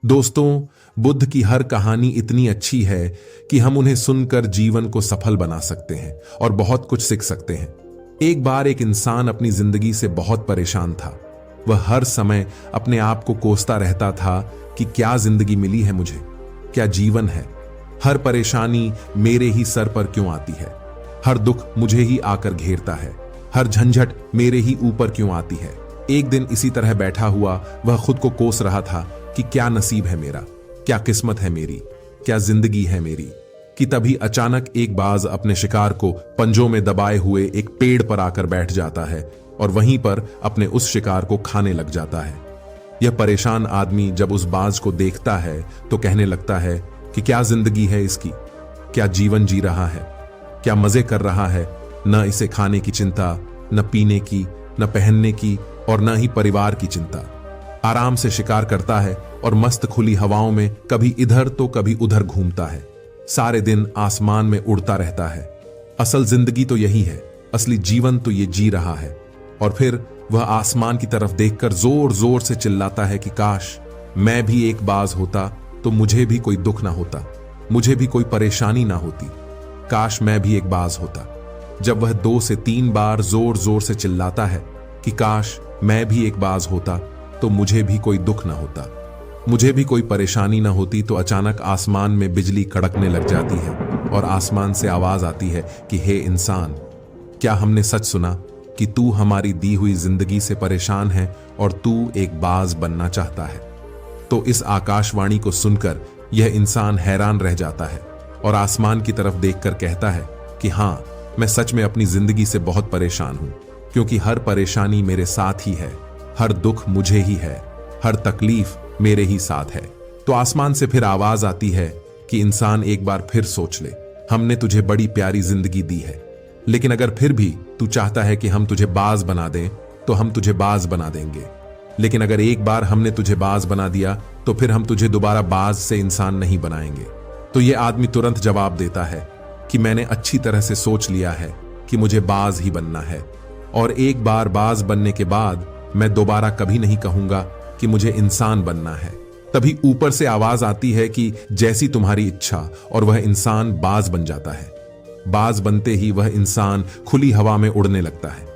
दोस्तों, बुद्ध की हर कहानी इतनी अच्छी है कि हम उन्हें सुनकर जीवन को सफल बना सकते हैं और बहुत कुछ सीख सकते हैं। एक बार एक इंसान अपनी जिंदगी से बहुत परेशान था। वह हर समय अपने आप को कोसता रहता था कि क्या जिंदगी मिली है मुझे, क्या जीवन है। हर परेशानी मेरे ही सर पर क्यों आती है, हर दुख मुझे ही आकर घेरता है, हर झंझट मेरे ही ऊपर क्यों आती है। एक दिन इसी तरह बैठा हुआ वह खुद को कोस रहा था कि क्या नसीब है मेरा, क्या किस्मत है मेरी, क्या जिंदगी है मेरी, कि तभी अचानक एक बाज अपने शिकार को पंजों में दबाए हुए एक पेड़ पर आकर बैठ जाता है और वहीं पर अपने उस शिकार को खाने लग जाता है। यह परेशान आदमी जब उस बाज को देखता है तो कहने लगता है कि क्या जिंदगी है इसकी, क्या जीवन जी रहा है, क्या मजे कर रहा है। न इसे खाने की चिंता, न पीने की, न पहनने की और न ही परिवार की चिंता। आराम से शिकार करता है और मस्त खुली हवाओं में कभी इधर तो कभी उधर घूमता है। सारे दिन आसमान में उड़ता रहता है। असल जिंदगी तो यही है, असली जीवन तो ये जी रहा है। और फिर वह आसमान की तरफ देखकर जोर जोर से चिल्लाता है कि काश मैं भी एक बाज होता तो मुझे भी कोई दुख ना होता, मुझे भी कोई परेशानी ना होती। काश मैं भी एक बाज होता। जब वह 2 से 3 बार जोर जोर से चिल्लाता है कि काश मैं भी एक बाज होता तो मुझे भी कोई दुख ना होता, मुझे भी कोई परेशानी ना होती, तो अचानक आसमान में बिजली कड़कने लग जाती है और आसमान से आवाज आती है कि हे इंसान, क्या हमने सच सुना कि तू हमारी दी हुई जिंदगी से परेशान है और तू एक बाज बनना चाहता है। तो इस आकाशवाणी को सुनकर यह इंसान हैरान रह जाता है और आसमान की तरफ देखकर कहता है कि हां, मैं सच में अपनी जिंदगी से बहुत परेशान हूं, क्योंकि हर परेशानी मेरे साथ ही है, हर दुख मुझे ही है, हर तकलीफ मेरे ही साथ है। तो आसमान से फिर आवाज आती है कि इंसान एक बार फिर सोच ले, हमने तुझे बड़ी प्यारी जिंदगी दी है, लेकिन अगर फिर भी तू चाहता है कि हम तुझे बाज बना दें तो हम तुझे बाज बना देंगे। लेकिन अगर एक बार हमने तुझे बाज बना दिया तो फिर हम तुझे दोबारा बाज से इंसान नहीं बनाएंगे। तो यह आदमी तुरंत जवाब देता है कि मैंने अच्छी तरह से सोच लिया है कि मुझे बाज ही बनना है, और एक बार बाज बनने के बाद मैं दोबारा कभी नहीं कहूंगा कि मुझे इंसान बनना है। तभी ऊपर से आवाज आती है कि जैसी तुम्हारी इच्छा, और वह इंसान बाज बन जाता है। बाज बनते ही वह इंसान खुली हवा में उड़ने लगता है।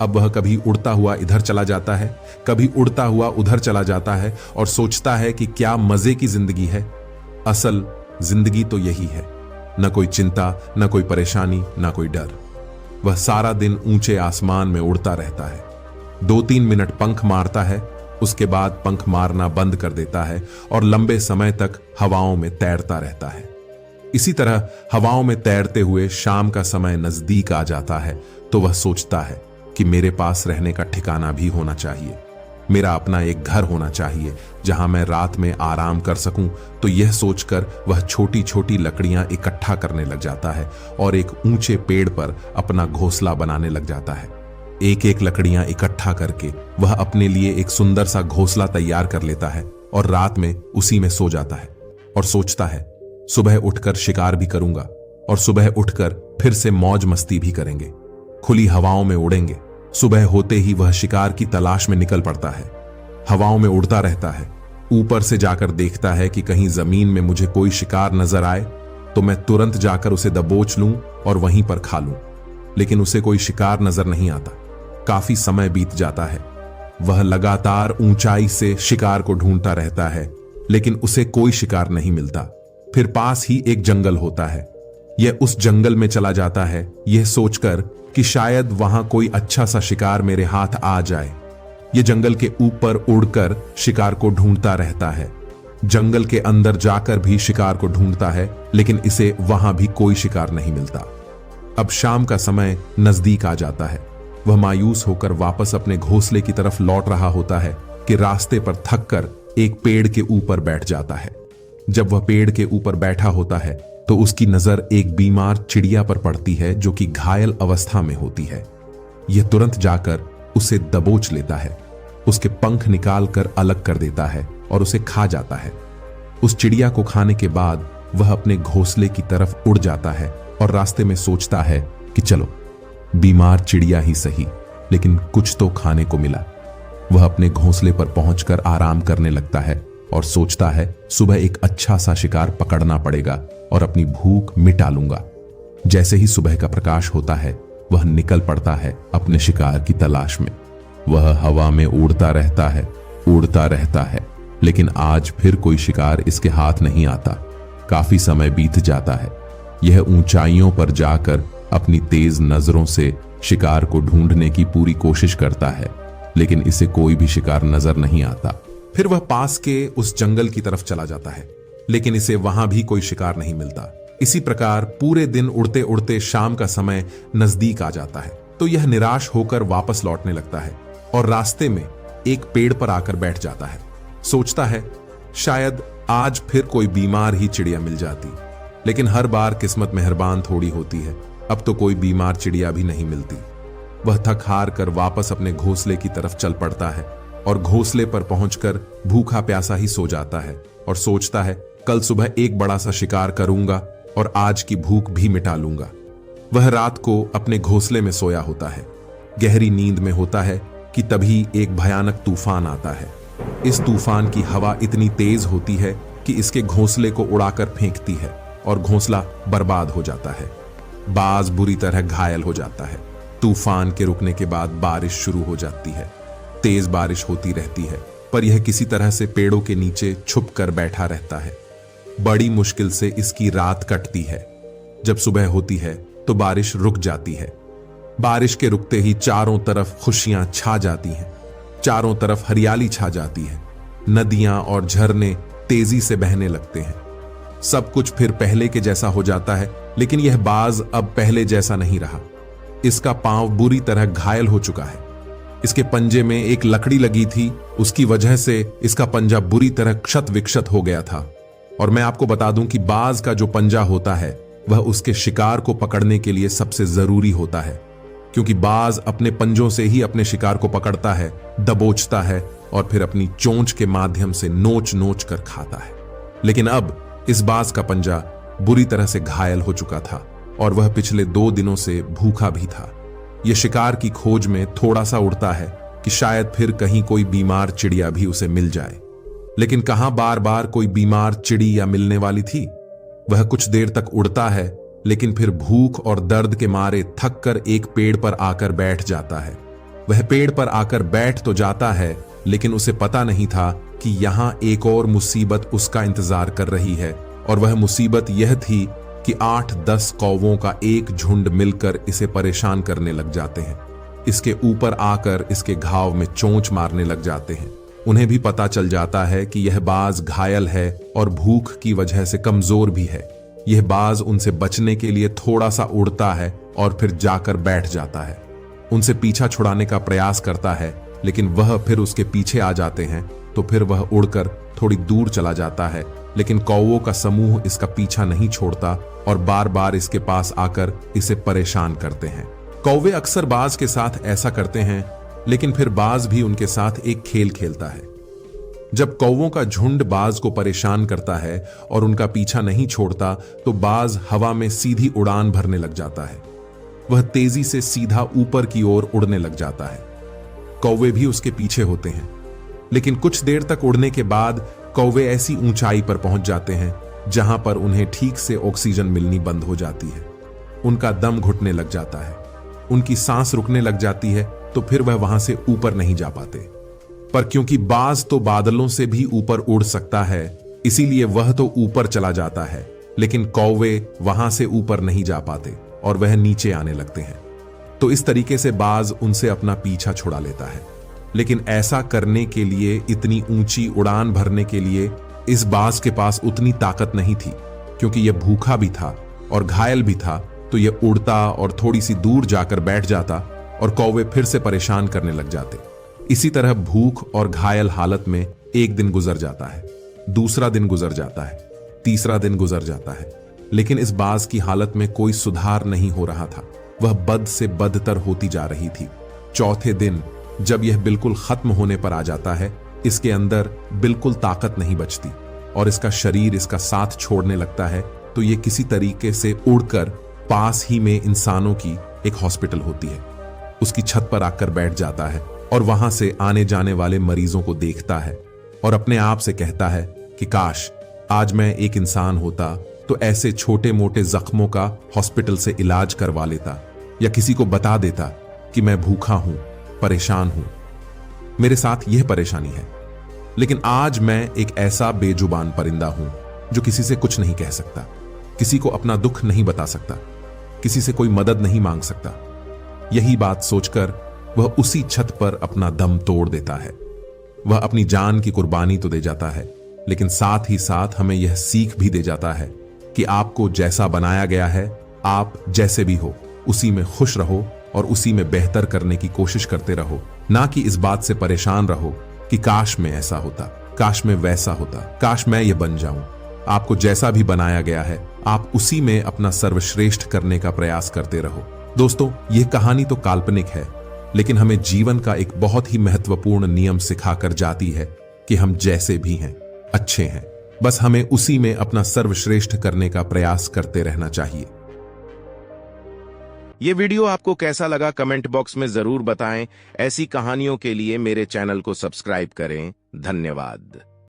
अब वह कभी उड़ता हुआ इधर चला जाता है, कभी उड़ता हुआ उधर चला जाता है और सोचता है कि क्या मजे की जिंदगी है। असल जिंदगी तो यही है, न कोई चिंता, न कोई परेशानी, न कोई डर। वह सारा दिन ऊंचे आसमान में उड़ता रहता है। 2-3 मिनट पंख मारता है, उसके बाद पंख मारना बंद कर देता है और लंबे समय तक हवाओं में तैरता रहता है। इसी तरह हवाओं में तैरते हुए शाम का समय नजदीक आ जाता है तो वह सोचता है कि मेरे पास रहने का ठिकाना भी होना चाहिए, मेरा अपना एक घर होना चाहिए जहां मैं रात में आराम कर सकूं। तो यह सोचकर वह छोटी छोटी लकड़ियां इकट्ठा करने लग जाता है और एक ऊंचे पेड़ पर अपना घोंसला बनाने लग जाता है। एक एक लकड़ियां इकट्ठा करके वह अपने लिए एक सुंदर सा घोंसला तैयार कर लेता है और रात में उसी में सो जाता है और सोचता है सुबह उठकर शिकार भी करूंगा और सुबह उठकर फिर से मौज मस्ती भी करेंगे, खुली हवाओं में उड़ेंगे। सुबह होते ही वह शिकार की तलाश में निकल पड़ता है। हवाओं में उड़ता रहता है, ऊपर से जाकर देखता है कि कहीं जमीन में मुझे कोई शिकार नजर आए तो मैं तुरंत जाकर उसे दबोच लूं और वहीं पर खा लूं। लेकिन उसे कोई शिकार नजर नहीं आता। काफी समय बीत जाता है। वह लगातार ऊंचाई से शिकार को ढूंढता रहता है, लेकिन उसे कोई शिकार नहीं मिलता। फिर पास ही एक जंगल होता है। यह उस जंगल में चला जाता है, यह सोचकर कि शायद वहां कोई अच्छा सा शिकार मेरे हाथ आ जाए। यह जंगल के ऊपर उड़कर शिकार को ढूंढता रहता है। जंगल के अंदर जाकर भी शिकार को ढूंढता है, लेकिन इसे वहां भी कोई शिकार नहीं मिलता। अब शाम का समय नजदीक आ जाता है। वह मायूस होकर वापस अपने घोंसले की तरफ लौट रहा होता है कि रास्ते पर थककर एक पेड़ के ऊपर बैठ जाता है। जब वह पेड़ के ऊपर बैठा होता है तो उसकी नजर एक बीमार चिड़िया पर पड़ती है जो कि घायल अवस्था में होती है। यह तुरंत जाकर उसे दबोच लेता है, उसके पंख निकाल कर अलग कर देता है और उसे खा जाता है। उस चिड़िया को खाने के बाद वह अपने घोंसले की तरफ उड़ जाता है और रास्ते में सोचता है कि चलो, बीमार चिड़िया ही सही, लेकिन कुछ तो खाने को मिला। वह अपने घोंसले पर पहुंचकर आराम करने लगता है और सोचता है सुबह एक अच्छा सा शिकार पकड़ना पड़ेगा और अपनी भूख मिटा लूंगा। जैसे ही सुबह का प्रकाश होता है वह निकल पड़ता है अपने शिकार की तलाश में। वह हवा में उड़ता रहता है, लेकिन आज फिर कोई शिकार इसके हाथ नहीं आता। काफी समय बीत जाता है। यह ऊंचाइयों पर जाकर अपनी तेज नजरों से शिकार को ढूंढने की पूरी कोशिश करता है, लेकिन इसे कोई भी शिकार नजर नहीं आता। फिर वह पास के उस जंगल की तरफ चला जाता है, लेकिन इसे वहां भी कोई शिकार नहीं मिलता। इसी प्रकार पूरे दिन उड़ते उड़ते शाम का समय नजदीक आ जाता है, तो यह निराश होकर वापस लौटने लगता है और रास्ते में एक पेड़ पर आकर बैठ जाता है। सोचता है शायद आज फिर कोई बीमार ही चिड़िया मिल जाती, लेकिन हर बार किस्मत मेहरबान थोड़ी होती है। अब तो कोई बीमार चिड़िया भी नहीं मिलती। वह थक हार कर वापस अपने घोंसले की तरफ चल पड़ता है और घोंसले पर पहुंचकर भूखा प्यासा ही सो जाता है और सोचता है कल सुबह एक बड़ा सा शिकार करूंगा और आज की भूख भी मिटा लूंगा। वह रात को अपने घोंसले में सोया होता है। गहरी नींद में होता है कि तभी एक भयानक तूफान आता है। इस तूफान की हवा इतनी तेज होती है कि इसके घोंसले को उड़ाकर फेंकती है और घोंसला बर्बाद हो जाता है। बाज बुरी तरह घायल हो जाता है। तूफान के रुकने के बाद बारिश शुरू हो जाती है। तेज बारिश होती रहती है, पर यह किसी तरह से पेड़ों के नीचे छुप कर बैठा रहता है। बड़ी मुश्किल से इसकी रात कटती है। जब सुबह होती है तो बारिश रुक जाती है। बारिश के रुकते ही चारों तरफ खुशियां छा जाती हैं। चारों तरफ हरियाली छा जाती है। नदियां और झरने तेजी से बहने लगते हैं। सब कुछ फिर पहले के जैसा हो जाता है, लेकिन यह बाज अब पहले जैसा नहीं रहा। इसका पांव बुरी तरह घायल हो चुका है। इसके पंजे में एक लकड़ी लगी थी, उसकी वजह से इसका पंजा बुरी तरह क्षत विक्षत हो गया था। और मैं आपको बता दूं कि बाज का जो पंजा होता है वह उसके शिकार को पकड़ने के लिए सबसे जरूरी होता है, क्योंकि बाज अपने पंजों से ही अपने शिकार को पकड़ता है, दबोचता है और फिर अपनी चोंच के माध्यम से नोच नोच कर खाता है। लेकिन अब इस बाज का पंजा बुरी तरह से घायल हो चुका था और वह पिछले 2 दिनों से भूखा भी था। यह शिकार की खोज में थोड़ा सा उड़ता है कि शायद फिर कहीं कोई बीमार चिड़िया भी उसे मिल जाए, लेकिन कहां बार बार कोई बीमार चिड़िया मिलने वाली थी। वह कुछ देर तक उड़ता है, लेकिन फिर भूख और दर्द के मारे थक कर एक पेड़ पर आकर बैठ जाता है। वह पेड़ पर आकर बैठ तो जाता है, लेकिन उसे पता नहीं था कि यहां एक और मुसीबत उसका इंतजार कर रही है। और वह मुसीबत यह थी कि 8-10 कौवों का एक झुंड मिलकर इसे परेशान करने लग जाते हैं। इसके ऊपर आकर इसके घाव में चोंच मारने लग जाते हैं। उन्हें भी पता चल जाता है कि यह बाज घायल है और भूख की वजह से कमजोर भी है। यह बाज उनसे बचने के लिए थोड़ा सा उड़ता है और फिर जाकर बैठ जाता है। उनसे पीछा छुड़ाने का प्रयास करता है, लेकिन वह फिर उसके पीछे आ जाते हैं। तो फिर वह उड़कर थोड़ी दूर चला जाता है, लेकिन कौवों का समूह इसका पीछा नहीं छोड़ता और बार बार इसके पास आकर इसे परेशान करते हैं। कौवे अक्सर बाज के साथ ऐसा करते हैं, लेकिन फिर बाज भी उनके साथ एक खेल खेलता है। जब कौवों का झुंड बाज को परेशान करता है और उनका पीछा नहीं छोड़ता, तो बाज हवा में सीधी उड़ान भरने लग जाता है। वह तेजी से सीधा ऊपर की ओर उड़ने लग जाता है। कौवे भी उसके पीछे होते हैं, लेकिन कुछ देर तक उड़ने के बाद कौवे ऐसी ऊंचाई पर पहुंच जाते हैं जहां पर उन्हें ठीक से ऑक्सीजन मिलनी बंद हो जाती है। उनका दम घुटने लग जाता है, उनकी सांस रुकने लग जाती है, तो फिर वह वहां से ऊपर नहीं जा पाते। पर क्योंकि बाज तो बादलों से भी ऊपर उड़ सकता है, इसीलिए वह तो ऊपर चला जाता है, लेकिन कौवे वहां से ऊपर नहीं जा पाते और वह नीचे आने लगते हैं। तो इस तरीके से बाज उनसे अपना पीछा छुड़ा लेता है। लेकिन ऐसा करने के लिए, इतनी ऊंची उड़ान भरने के लिए इस बाज के पास उतनी ताकत नहीं थी, क्योंकि यह भूखा भी था और घायल भी था। तो यह उड़ता और थोड़ी सी दूर जाकर बैठ जाता और कौवे फिर से परेशान करने लग जाते। इसी तरह भूख और घायल हालत में एक दिन गुजर जाता है, दूसरा दिन गुजर जाता है, तीसरा दिन गुजर जाता है, लेकिन इस बाज की हालत में कोई सुधार नहीं हो रहा था। वह बद से बदतर होती जा रही थी। चौथे दिन जब यह बिल्कुल खत्म होने पर आ जाता है, इसके अंदर बिल्कुल ताकत नहीं बचती और इसका शरीर इसका साथ छोड़ने लगता है। तो यह किसी तरीके से उड़कर पास ही में इंसानों की एक हॉस्पिटल होती है, उसकी छत पर आकर बैठ जाता है और वहां से आने जाने वाले मरीजों को देखता है और अपने आप से कहता है कि काश आज मैं एक इंसान होता तो ऐसे छोटे मोटे जख्मों का हॉस्पिटल से इलाज करवा लेता, या किसी को बता देता कि मैं भूखा हूं, परेशान हूं, मेरे साथ यह परेशानी है। लेकिन आज मैं एक ऐसा बेजुबान परिंदा हूं जो किसी से कुछ नहीं कह सकता, किसी को अपना दुख नहीं बता सकता, किसी से कोई मदद नहीं मांग सकता। यही बात सोचकर वह उसी छत पर अपना दम तोड़ देता है। वह अपनी जान की कुर्बानी तो दे जाता है, लेकिन साथ ही साथ हमें यह सीख भी दे जाता है कि आपको जैसा बनाया गया है, आप जैसे भी हो उसी में खुश रहो और उसी में बेहतर करने की कोशिश करते रहो, ना कि इस बात से परेशान रहो कि काश मैं ऐसा होता, काश मैं वैसा होता, काश मैं ये बन जाऊं। आपको जैसा भी बनाया गया है, आप उसी में अपना सर्वश्रेष्ठ करने का प्रयास करते रहो। दोस्तों, यह कहानी तो काल्पनिक है, लेकिन हमें जीवन का एक बहुत ही महत्वपूर्ण नियम सिखाकर जाती है कि हम जैसे भी हैं अच्छे हैं, बस हमें उसी में अपना सर्वश्रेष्ठ करने का प्रयास करते रहना चाहिए। ये वीडियो आपको कैसा लगा कमेंट बॉक्स में जरूर बताएं। ऐसी कहानियों के लिए मेरे चैनल को सब्सक्राइब करें। धन्यवाद।